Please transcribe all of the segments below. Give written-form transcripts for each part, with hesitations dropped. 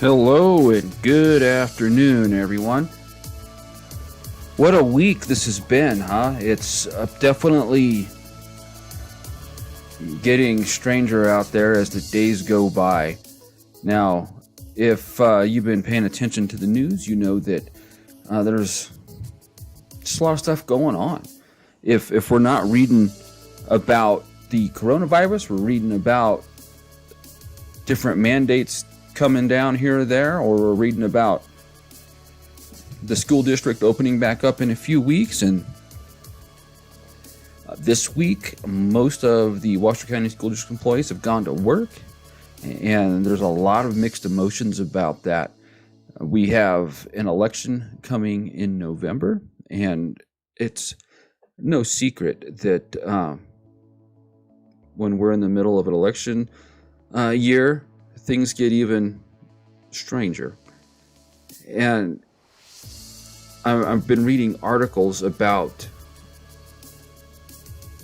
Hello and good afternoon, everyone. What a week this has been, huh? It's definitely getting stranger out there as the days go by. Now, if you've been paying attention to the news, you know that there's just a lot of stuff going on. If we're not reading about the coronavirus, we're reading about different mandates coming down here or there, or we're reading about the school district opening back up in a few weeks. And this week, most of the Washoe County School District employees have gone to work, and there's a lot of mixed emotions about that. We have an election coming in November, and it's no secret that when we're in the middle of an election year, things get even stranger. And I've been reading articles about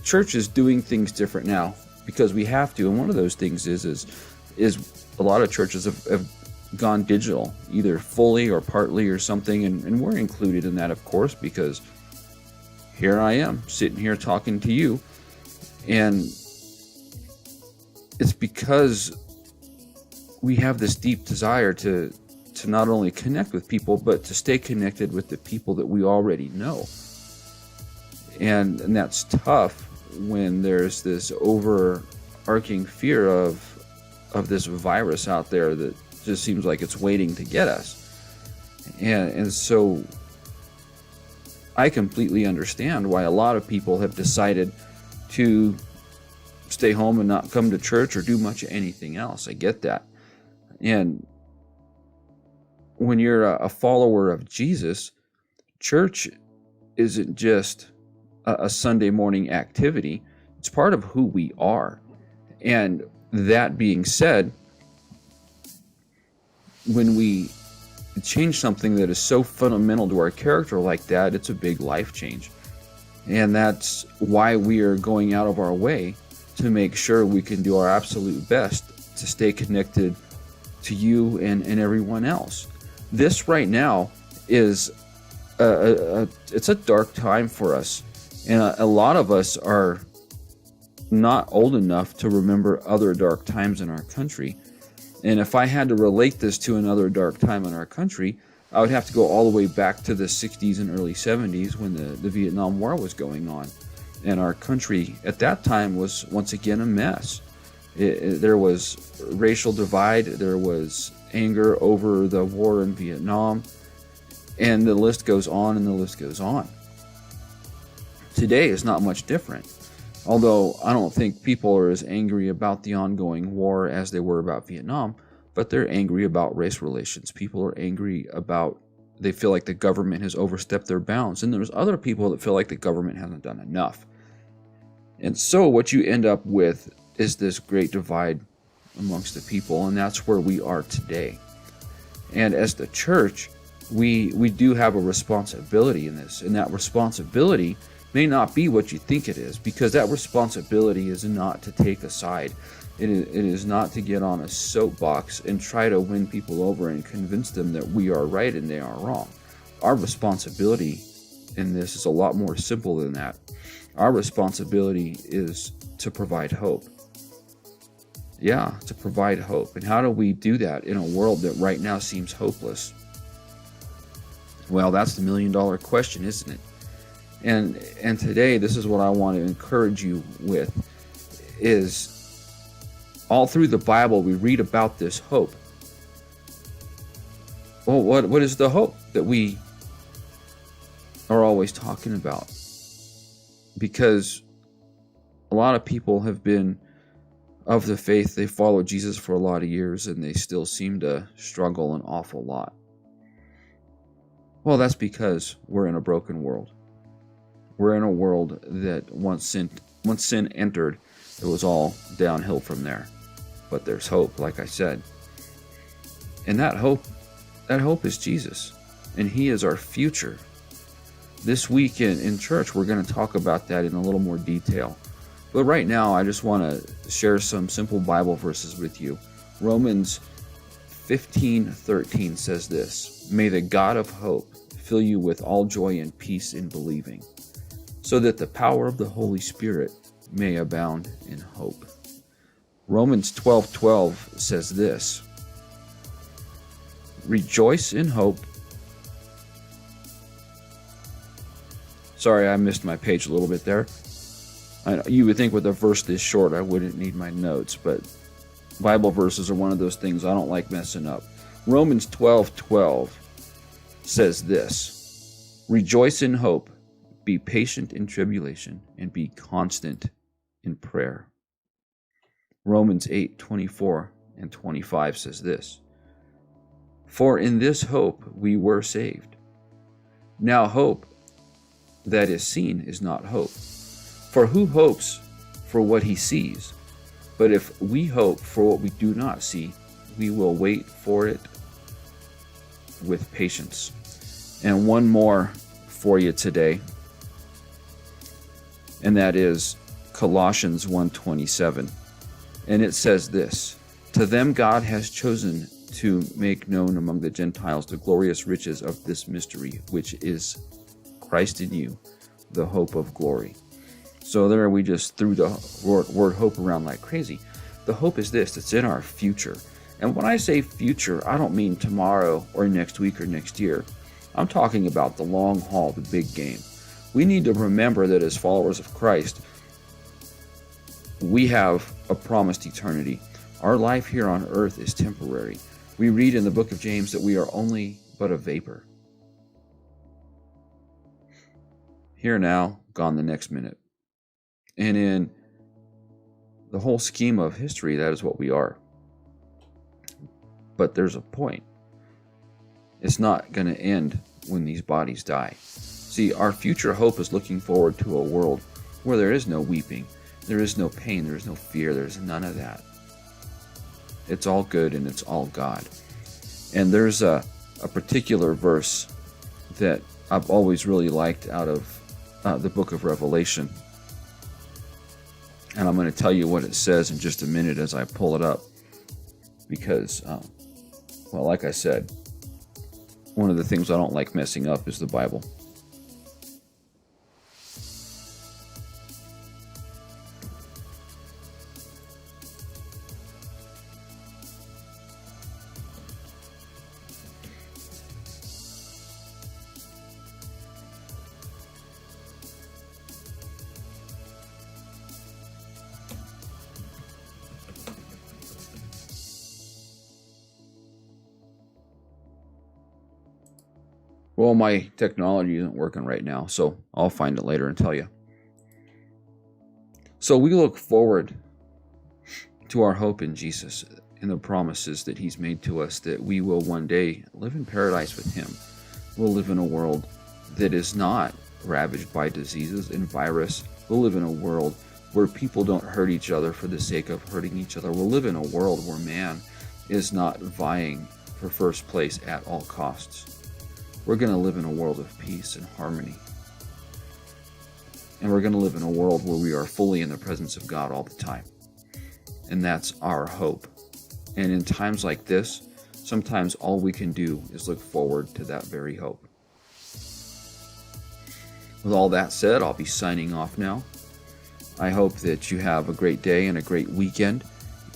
churches doing things different now because we have to. And one of those things is a lot of churches have gone digital, either fully or partly or something. And we're included in that, of course, because here I am sitting here talking to you. And it's because we have this deep desire to not only connect with people, but to stay connected with the people that we already know. And that's tough when there's this overarching fear of this virus out there that just seems like it's waiting to get us. And so I completely understand why a lot of people have decided to stay home and not come to church or do much of anything else. I get that. And when you're a follower of Jesus, church isn't just a Sunday morning activity. It's part of who we are. And that being said, when we change something that is so fundamental to our character like that, it's a big life change. And that's why we are going out of our way to make sure we can do our absolute best to stay connected to you and everyone else. This right now is it's a dark time for us, and a lot of us are not old enough to remember other dark times in our country. And if I had to relate this to another dark time in our country, I would have to go all the way back to the 60s and early 70s when the Vietnam War was going on, and our country at that time was once again a mess. There was racial divide, there was anger over the war in Vietnam, and the list goes on and the list goes on. Today is not much different, although I don't think people are as angry about the ongoing war as they were about Vietnam, but they're angry about race relations. People are angry about, they feel like the government has overstepped their bounds, and there's other people that feel like the government hasn't done enough. And so what you end up with is this great divide amongst the people, and that's where we are today. And as the church, we do have a responsibility in this, and that responsibility may not be what you think it is, because that responsibility is not to take a side. It is not to get on a soapbox and try to win people over and convince them that we are right and they are wrong. Our responsibility in this is a lot more simple than that. Our responsibility is to provide hope. Yeah, to provide hope. And how do we do that in a world that right now seems hopeless? Well, that's the million-dollar question, isn't it? And today, this is what I want to encourage you with, is all through the Bible, we read about this hope. Well, what is the hope that we are always talking about? Because a lot of people have been of the faith, they followed Jesus for a lot of years, and they still seem to struggle an awful lot. Well, that's because we're in a broken world. We're in a world that once sin entered, it was all downhill from there. But there's hope, like I said. And that hope is Jesus. And He is our future. This week in church, we're going to talk about that in a little more detail. But right now, I just want to share some simple Bible verses with you. Romans 15:13 says this, "May the God of hope fill you with all joy and peace in believing, so that the power of the Holy Spirit may abound in hope." Romans 12:12 says this, "Rejoice in hope." Sorry, I missed my page a little bit there. You would think with a verse this short I wouldn't need my notes, but Bible verses are one of those things I don't like messing up. Romans 12:12 says this, "Rejoice in hope, be patient in tribulation, and be constant in prayer." Romans 8:24 and 25 says this, "For in this hope we were saved. Now hope that is seen is not hope. For who hopes for what he sees? But if we hope for what we do not see, we will wait for it with patience." And one more for you today, and that is Colossians 1:27. And it says this, "To them God has chosen to make known among the Gentiles the glorious riches of this mystery, which is Christ in you, the hope of glory." So there we just threw the word hope around like crazy. The hope is this, it's in our future. And when I say future, I don't mean tomorrow or next week or next year. I'm talking about the long haul, the big game. We need to remember that as followers of Christ, we have a promised eternity. Our life here on earth is temporary. We read in the book of James that we are only but a vapor. Here now, gone the next minute. And in the whole scheme of history, that is what we are. But there's a point. It's not going to end when these bodies die. See, our future hope is looking forward to a world where there is no weeping, there is no pain, there is no fear, there's none of that. It's all good and it's all God. And there's a particular verse that I've always really liked out of the book of Revelation. And I'm going to tell you what it says in just a minute as I pull it up. Because, well, like I said, one of the things I don't like messing up is the Bible. Well, my technology isn't working right now, so I'll find it later and tell you. So we look forward to our hope in Jesus and the promises that He's made to us that we will one day live in paradise with Him. We'll live in a world that is not ravaged by diseases and virus. We'll live in a world where people don't hurt each other for the sake of hurting each other. We'll live in a world where man is not vying for first place at all costs. We're going to live in a world of peace and harmony. And we're going to live in a world where we are fully in the presence of God all the time. And that's our hope. And in times like this, sometimes all we can do is look forward to that very hope. With all that said, I'll be signing off now. I hope that you have a great day and a great weekend.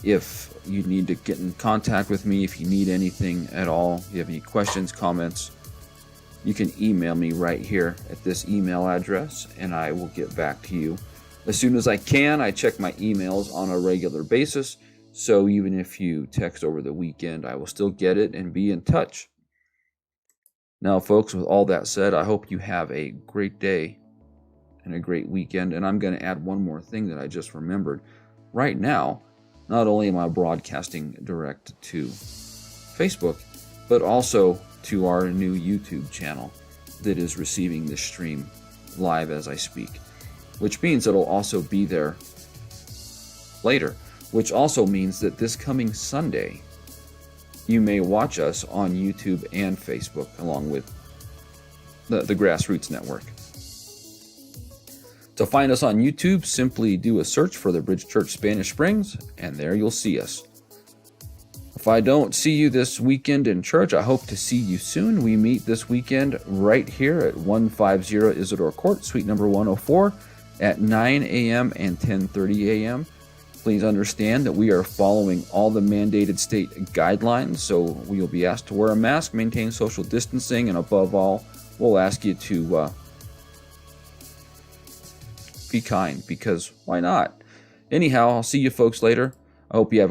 If you need to get in contact with me, if you need anything at all, if you have any questions, comments, you can email me right here at this email address, and I will get back to you as soon as I can. I check my emails on a regular basis, so even if you text over the weekend, I will still get it and be in touch. Now, folks, with all that said, I hope you have a great day and a great weekend, and I'm going to add one more thing that I just remembered. Right now, not only am I broadcasting direct to Facebook, but also to our new YouTube channel that is receiving this stream live as I speak, which means it'll also be there later, which also means that this coming Sunday, you may watch us on YouTube and Facebook along with the Grassroots Network. To find us on YouTube, simply do a search for the Bridge Church Spanish Springs, and there you'll see us. If I don't see you this weekend in church, I hope to see you soon. We meet this weekend right here at 150 Isidore Court, suite number 104, at 9 a.m. and 10:30 a.m. Please understand that we are following all the mandated state guidelines, so we'll be asked to wear a mask, maintain social distancing, and above all, we'll ask you to be kind, because why not? Anyhow, I'll see you folks later. I hope you have